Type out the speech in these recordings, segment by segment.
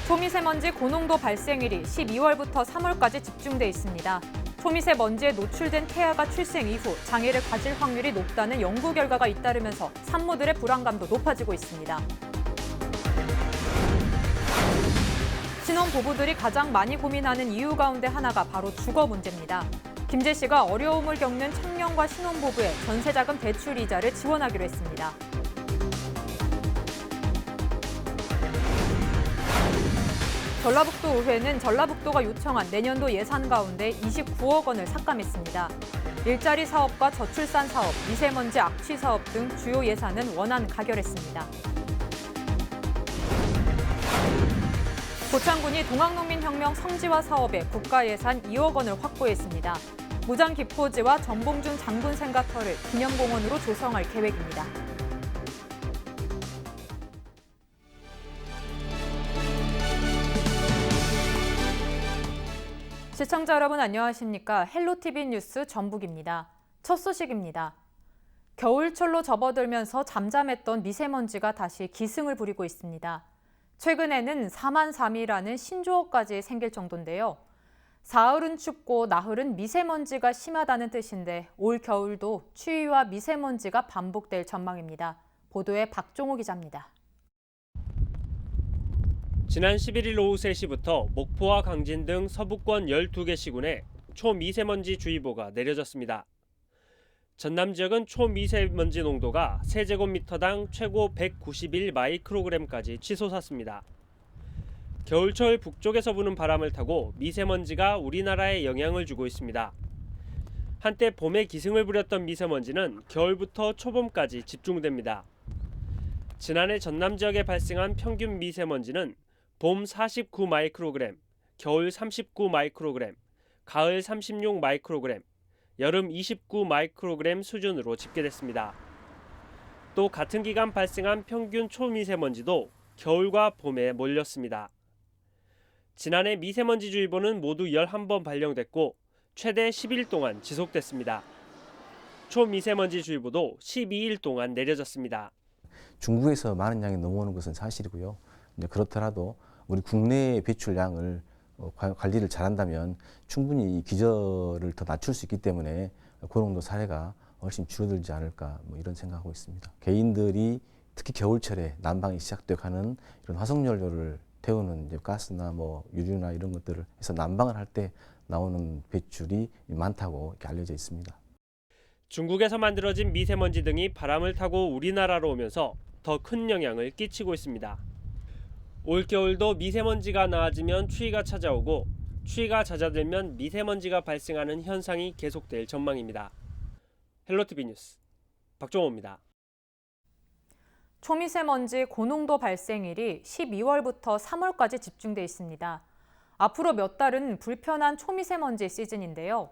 초미세먼지 고농도 발생일이 12월부터 3월까지 집중돼 있습니다. 초미세먼지에 노출된 태아가 출생 이후 장애를 가질 확률이 높다는 연구 결과가 잇따르면서 산모들의 불안감도 높아지고 있습니다. 신혼부부들이 가장 많이 고민하는 이유 가운데 하나가 바로 주거 문제입니다. 김재 씨가 어려움을 겪는 청년과 신혼부부의 전세자금 대출 이자를 지원하기로 했습니다. 전라북도 의회는 전라북도가 요청한 내년도 예산 가운데 29억 원을 삭감했습니다. 일자리 사업과 저출산 사업, 미세먼지 악취 사업 등 주요 예산은 원안 가결했습니다. 고창군이 동학농민혁명 성지화 사업에 국가 예산 2억 원을 확보했습니다. 무장기포지와 전봉준 장군 생가터를 기념공원으로 조성할 계획입니다. 시청자 여러분 안녕하십니까? 헬로티비 뉴스 전북입니다. 첫 소식입니다. 겨울철로 접어들면서 잠잠했던 미세먼지가 다시 기승을 부리고 있습니다. 최근에는 4만3이라는 신조어까지 생길 정도인데요. 사흘은 춥고 나흘은 미세먼지가 심하다는 뜻인데 올 겨울도 추위와 미세먼지가 반복될 전망입니다. 보도에 박종호 기자입니다. 지난 11일 오후 3시부터 목포와 강진 등 서부권 12개 시군에 초미세먼지 주의보가 내려졌습니다. 전남 지역은 초미세먼지 농도가 세제곱미터당 최고 191 마이크로그램까지 치솟았습니다. 겨울철 북쪽에서 부는 바람을 타고 미세먼지가 우리나라에 영향을 주고 있습니다. 한때 봄에 기승을 부렸던 미세먼지는 겨울부터 초봄까지 집중됩니다. 지난해 전남 지역에 발생한 평균 미세먼지는 봄 49 마이크로그램, 겨울 39 마이크로그램, 가을 36 마이크로그램, 여름 29 마이크로그램 수준으로 집계됐습니다. 또 같은 기간 발생한 평균 초미세먼지도 겨울과 봄에 몰렸습니다. 지난해 미세먼지주의보는 모두 11번 발령됐고 최대 10일 동안 지속됐습니다. 초미세먼지주의보도 12일 동안 내려졌습니다. 중국에서 많은 양이 넘어오는 것은 사실이고요. 그렇더라도 우리 국내 배출량을 관리를 잘한다면 충분히 이 기저를 더 낮출 수 있기 때문에 고농도 사례가 훨씬 줄어들지 않을까 이런 생각하고 있습니다. 개인들이 특히 겨울철에 난방이 시작되고 하는 이런 화석연료를 태우는 이제 가스나 유류나 이런 것들을 해서 난방을 할 때 나오는 배출이 많다고 이렇게 알려져 있습니다. 중국에서 만들어진 미세먼지 등이 바람을 타고 우리나라로 오면서 더 큰 영향을 끼치고 있습니다. 올겨울도 미세먼지가 나아지면 추위가 찾아오고 추위가 잦아들면 미세먼지가 발생하는 현상이 계속될 전망입니다. 헬로티비 뉴스 박종호입니다. 초미세먼지 고농도 발생일이 12월부터 3월까지 집중돼 있습니다. 앞으로 몇 달은 불편한 초미세먼지 시즌인데요.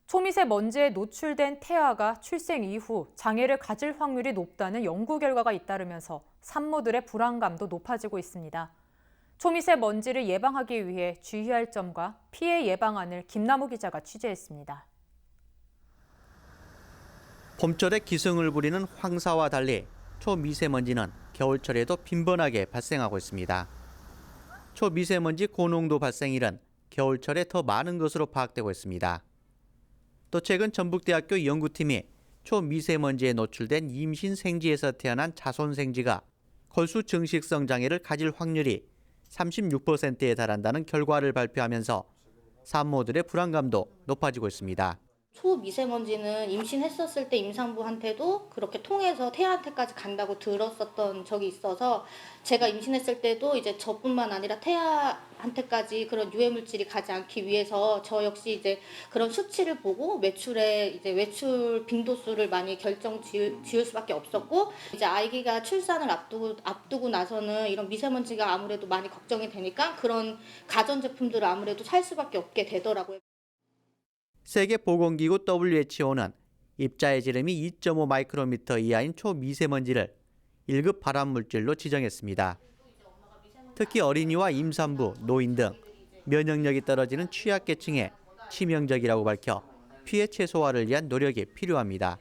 초미세먼지에 노출된 태아가 출생 이후 장애를 가질 확률이 높다는 연구 결과가 잇따르면서 산모들의 불안감도 높아지고 있습니다. 초미세먼지를 예방하기 위해 주의할 점과 피해 예방안을 김남우 기자가 취재했습니다. 봄철에 기승을 부리는 황사와 달리 초미세먼지는 겨울철에도 빈번하게 발생하고 있습니다. 초미세먼지 고농도 발생일은 겨울철에 더 많은 것으로 파악되고 있습니다. 또 최근 전북대학교 연구팀이 초미세먼지에 노출된 임신 생지에서 태어난 자손 생지가 골수 증식성 장애를 가질 확률이 36%에 달한다는 결과를 발표하면서 산모들의 불안감도 높아지고 있습니다. 초미세먼지는 임신했었을 때 임산부한테도 그렇게 통해서 태아한테까지 간다고 들었었던 적이 있어서 제가 임신했을 때도 이제 저뿐만 아니라 태아한테까지 그런 유해물질이 가지 않기 위해서 저 역시 이제 그런 수치를 보고 외출 빈도수를 많이 결정 지을 수밖에 없었고 이제 아기가 출산을 앞두고 나서는 이런 미세먼지가 아무래도 많이 걱정이 되니까 그런 가전제품들을 아무래도 살 수밖에 없게 되더라고요. 세계보건기구 WHO는 입자의 지름이 2.5 마이크로미터 이하인 초미세먼지를 1급 발암물질로 지정했습니다. 특히 어린이와 임산부, 노인 등 면역력이 떨어지는 취약계층에 치명적이라고 밝혀 피해 최소화를 위한 노력이 필요합니다.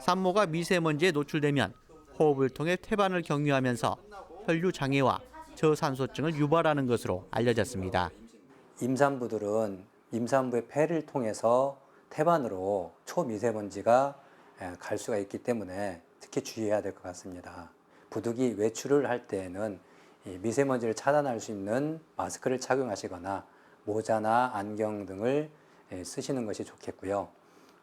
산모가 미세먼지에 노출되면 호흡을 통해 태반을 경유하면서 혈류 장애와 저산소증을 유발하는 것으로 알려졌습니다. 임산부들은 임산부의 폐를 통해서 태반으로 초미세먼지가 갈 수가 있기 때문에 특히 주의해야 될 것 같습니다. 부득이 외출을 할 때에는 이 미세먼지를 차단할 수 있는 마스크를 착용하시거나 모자나 안경 등을 쓰시는 것이 좋겠고요.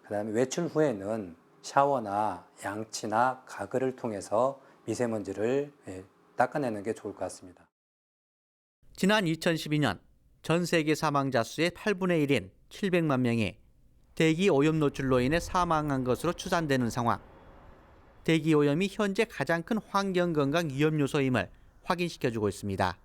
그다음에 외출 후에는 샤워나 양치나 가글을 통해서 미세먼지를 닦아내는 게 좋을 것 같습니다. 지난 2012년 전 세계 사망자 수의 8분의 1인 700만 명이 대기 오염 노출로 인해 사망한 것으로 추산되는 상황. 대기 오염이 현재 가장 큰 환경 건강 위험 요소임을 확인시켜주고 있습니다.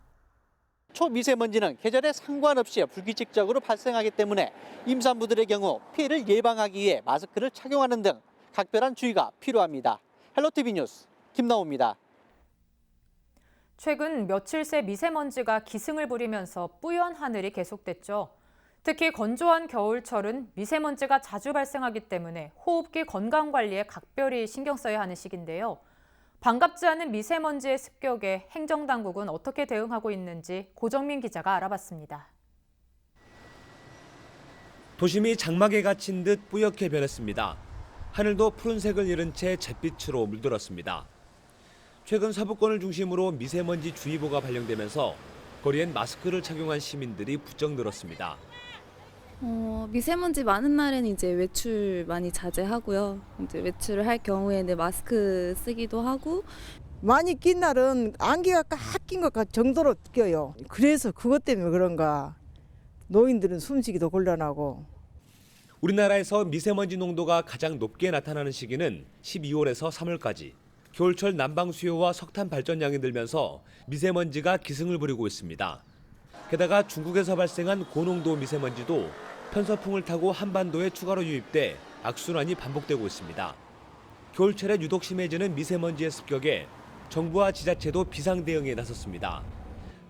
초미세먼지는 계절에 상관없이 불규칙적으로 발생하기 때문에 임산부들의 경우 피해를 예방하기 위해 마스크를 착용하는 등 각별한 주의가 필요합니다. 헬로티비 뉴스 김나호입니다. 최근 며칠 새 미세먼지가 기승을 부리면서 뿌연 하늘이 계속됐죠. 특히 건조한 겨울철은 미세먼지가 자주 발생하기 때문에 호흡기 건강 관리에 각별히 신경 써야 하는 시기인데요. 반갑지 않은 미세먼지의 습격에 행정당국은 어떻게 대응하고 있는지 고정민 기자가 알아봤습니다. 도심이 장막에 갇힌 듯 뿌옇게 변했습니다. 하늘도 푸른색을 잃은 채 잿빛으로 물들었습니다. 최근 서부권을 중심으로 미세먼지 주의보가 발령되면서 거리엔 마스크를 착용한 시민들이 부쩍 늘었습니다. 미세먼지 많은 날에는 이제 외출 많이 자제하고요. 이제 외출을 할 경우에는 마스크 쓰기도 하고. 많이 낀 날은 안개가 꽉 낀 것 정도로 껴요. 그래서 그것 때문에 그런가 노인들은 숨쉬기도 곤란하고. 우리나라에서 미세먼지 농도가 가장 높게 나타나는 시기는 12월에서 3월까지. 겨울철 난방 수요와 석탄 발전량이 늘면서 미세먼지가 기승을 부리고 있습니다. 게다가 중국에서 발생한 고농도 미세먼지도 편서풍을 타고 한반도에 추가로 유입돼 악순환이 반복되고 있습니다. 겨울철에 유독 심해지는 미세먼지의 습격에 정부와 지자체도 비상 대응에 나섰습니다.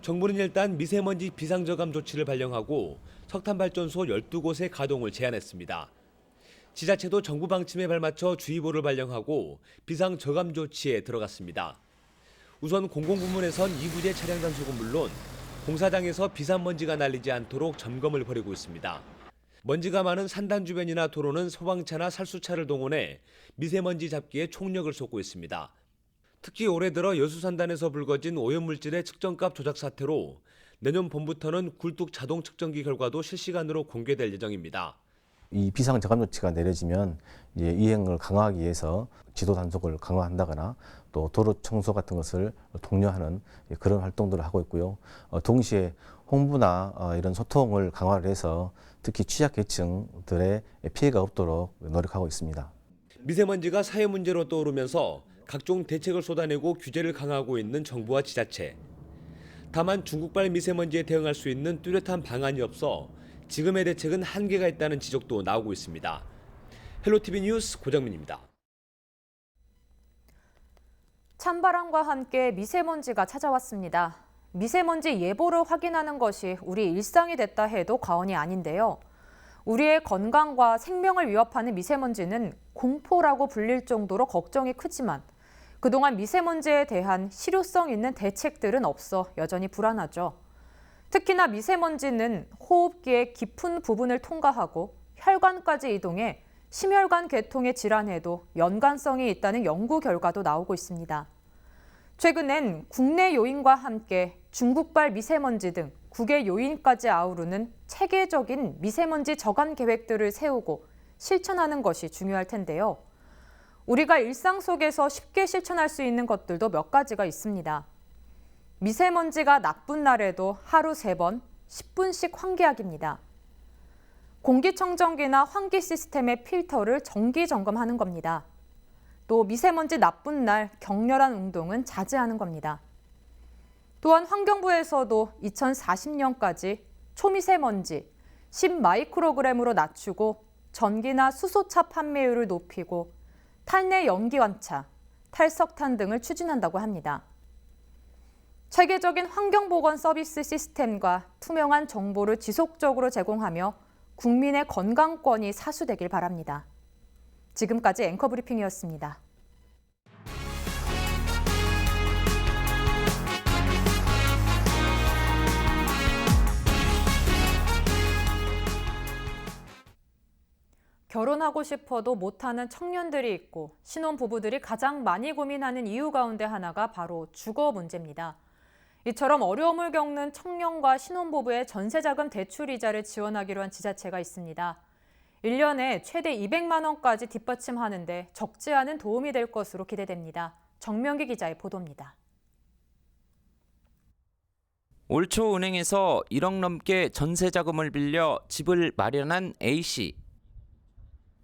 정부는 일단 미세먼지 비상저감 조치를 발령하고 석탄발전소 12곳의 가동을 제한했습니다. 지자체도 정부 방침에 발맞춰 주의보를 발령하고 비상저감 조치에 들어갔습니다. 우선 공공부문에선 2부제 차량 단속은 물론 공사장에서 비산먼지가 날리지 않도록 점검을 벌이고 있습니다. 먼지가 많은 산단 주변이나 도로는 소방차나 살수차를 동원해 미세먼지 잡기에 총력을 쏟고 있습니다. 특히 올해 들어 여수산단에서 불거진 오염물질의 측정값 조작 사태로 내년 봄부터는 굴뚝 자동 측정기 결과도 실시간으로 공개될 예정입니다. 이 비상저감 조치가 내려지면 이제 이행을 강화하기 위해서 지도 단속을 강화한다거나 또 도로 청소 같은 것을 독려하는 그런 활동들을 하고 있고요. 동시에 홍보나 이런 소통을 강화를 해서 특히 취약계층들의 피해가 없도록 노력하고 있습니다. 미세먼지가 사회 문제로 떠오르면서 각종 대책을 쏟아내고 규제를 강화하고 있는 정부와 지자체. 다만 중국발 미세먼지에 대응할 수 있는 뚜렷한 방안이 없어 지금의 대책은 한계가 있다는 지적도 나오고 있습니다. 헬로티비 뉴스 고정민입니다. 찬바람과 함께 미세먼지가 찾아왔습니다. 미세먼지 예보를 확인하는 것이 우리 일상이 됐다 해도 과언이 아닌데요. 우리의 건강과 생명을 위협하는 미세먼지는 공포라고 불릴 정도로 걱정이 크지만 그동안 미세먼지에 대한 실효성 있는 대책들은 없어 여전히 불안하죠. 특히나 미세먼지는 호흡기의 깊은 부분을 통과하고 혈관까지 이동해 심혈관 계통의 질환에도 연관성이 있다는 연구 결과도 나오고 있습니다. 최근엔 국내 요인과 함께 중국발 미세먼지 등 국외 요인까지 아우르는 체계적인 미세먼지 저감 계획들을 세우고 실천하는 것이 중요할 텐데요. 우리가 일상 속에서 쉽게 실천할 수 있는 것들도 몇 가지가 있습니다. 미세먼지가 나쁜 날에도 하루 3번 10분씩 환기하기입니다. 공기청정기나 환기 시스템의 필터를 정기 점검하는 겁니다. 또 미세먼지 나쁜 날 격렬한 운동은 자제하는 겁니다. 또한 환경부에서도 2040년까지 초미세먼지 10마이크로그램으로 낮추고 전기나 수소차 판매율을 높이고 탈내 연기관차, 탈석탄 등을 추진한다고 합니다. 체계적인 환경보건 서비스 시스템과 투명한 정보를 지속적으로 제공하며 국민의 건강권이 사수되길 바랍니다. 지금까지 앵커 브리핑이었습니다. 결혼하고 싶어도 못하는 청년들이 있고 신혼부부들이 가장 많이 고민하는 이유 가운데 하나가 바로 주거 문제입니다. 이처럼 어려움을 겪는 청년과 신혼부부의 전세자금 대출 이자를 지원하기로 한 지자체가 있습니다. 1년에 최대 200만 원까지 뒷받침하는데 적지 않은 도움이 될 것으로 기대됩니다. 정명기 기자의 보도입니다. 올 초 은행에서 1억 넘게 전세자금을 빌려 집을 마련한 A씨.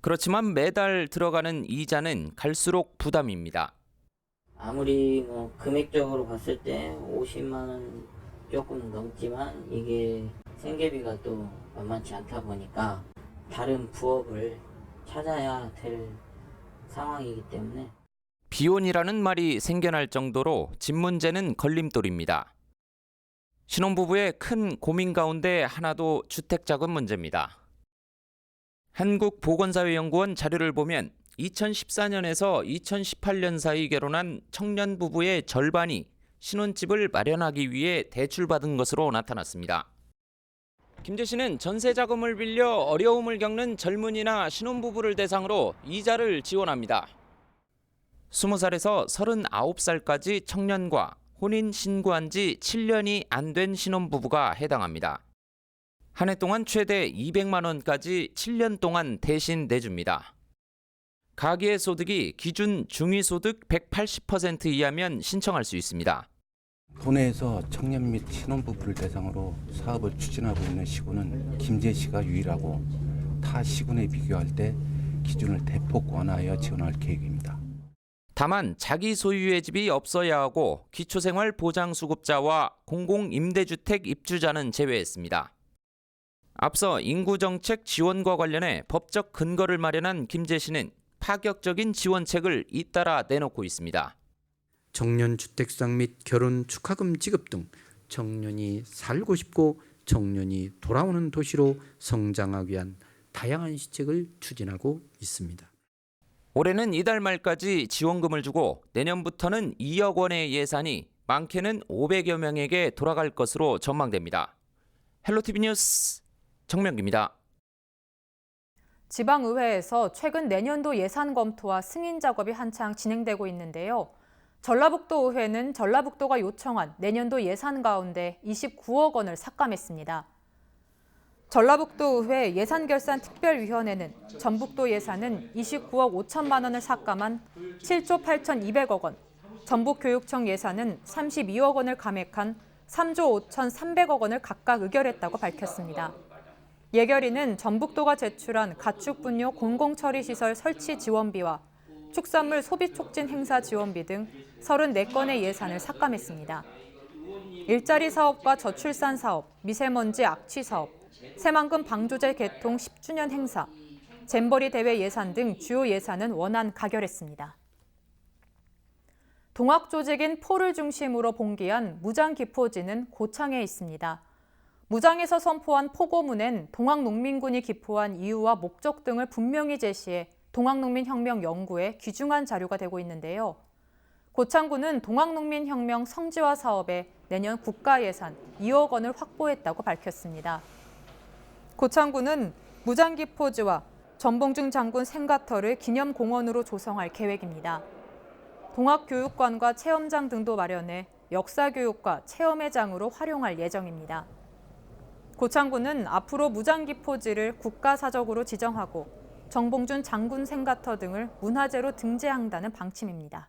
그렇지만 매달 들어가는 이자는 갈수록 부담입니다. 아무리 금액적으로 봤을 때 50만 원 조금 넘지만 이게 생계비가 또 만만치 않다 보니까 다른 부업을 찾아야 될 상황이기 때문에 비혼이라는 말이 생겨날 정도로 집 문제는 걸림돌입니다. 신혼부부의 큰 고민 가운데 하나도 주택자금 문제입니다. 한국보건사회연구원 자료를 보면 2014년에서 2018년 사이 결혼한 청년 부부의 절반이 신혼집을 마련하기 위해 대출받은 것으로 나타났습니다. 김재 씨는 전세자금을 빌려 어려움을 겪는 젊은이나 신혼부부를 대상으로 이자를 지원합니다. 20살에서 39살까지 청년과 혼인 신고한 지 7년이 안 된 신혼부부가 해당합니다. 한 해 동안 최대 200만 원까지 7년 동안 대신 내줍니다. 가계의 소득이 기준 중위소득 180% 이하면 신청할 수 있습니다. 도내에서 청년 및 신혼부부를 대상으로 사업을 추진하고 있는 시군은 김제 씨가 유일하고 타 시군에 비교할 때 기준을 대폭 완화하여 지원할 계획입니다. 다만 자기 소유의 집이 없어야 하고 기초생활보장수급자와 공공임대주택 입주자는 제외했습니다. 앞서 인구정책 지원과 관련해 법적 근거를 마련한 김재 씨는 파격적인 지원책을 잇따라 내놓고 있습니다. 청년 주택수당 및 결혼 축하금 지급 등 청년이 살고 싶고 청년이 돌아오는 도시로 성장하기 위한 다양한 시책을 추진하고 있습니다. 올해는 이달 말까지 지원금을 주고 내년부터는 2억 원의 예산이 많게는 500여 명에게 돌아갈 것으로 전망됩니다. 헬로티비 뉴스 정명기입니다. 지방의회에서 최근 내년도 예산 검토와 승인 작업이 한창 진행되고 있는데요. 전라북도의회는 전라북도가 요청한 내년도 예산 가운데 29억 원을 삭감했습니다. 전라북도의회 예산결산특별위원회는 전북도 예산은 29억 5천만 원을 삭감한 7조 8,200억 원, 전북교육청 예산은 32억 원을 감액한 3조 5,300억 원을 각각 의결했다고 밝혔습니다. 예결위는 전북도가 제출한 가축분뇨 공공처리시설 설치 지원비와 축산물 소비 촉진 행사 지원비 등 34건의 예산을 삭감했습니다. 일자리 사업과 저출산 사업, 미세먼지 악취 사업, 새만금 방조제 개통 10주년 행사, 잼버리 대회 예산 등 주요 예산은 원안 가결했습니다. 동학 조직인 포를 중심으로 봉기한 무장기포지는 고창에 있습니다. 무장에서 선포한 포고문엔 동학농민군이 기포한 이유와 목적 등을 분명히 제시해 동학농민혁명 연구에 귀중한 자료가 되고 있는데요. 고창군은 동학농민혁명 성지화 사업에 내년 국가예산 2억 원을 확보했다고 밝혔습니다. 고창군은 무장기포지와 전봉중 장군 생가터를 기념공원으로 조성할 계획입니다. 동학교육관과 체험장 등도 마련해 역사교육과 체험의 장으로 활용할 예정입니다. 고창군은 앞으로 무장기포지를 국가사적으로 지정하고 정봉준 장군 생가터 등을 문화재로 등재한다는 방침입니다.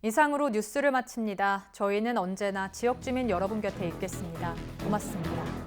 이상으로 뉴스를 마칩니다. 저희는 언제나 지역 주민 여러분 곁에 있겠습니다. 고맙습니다.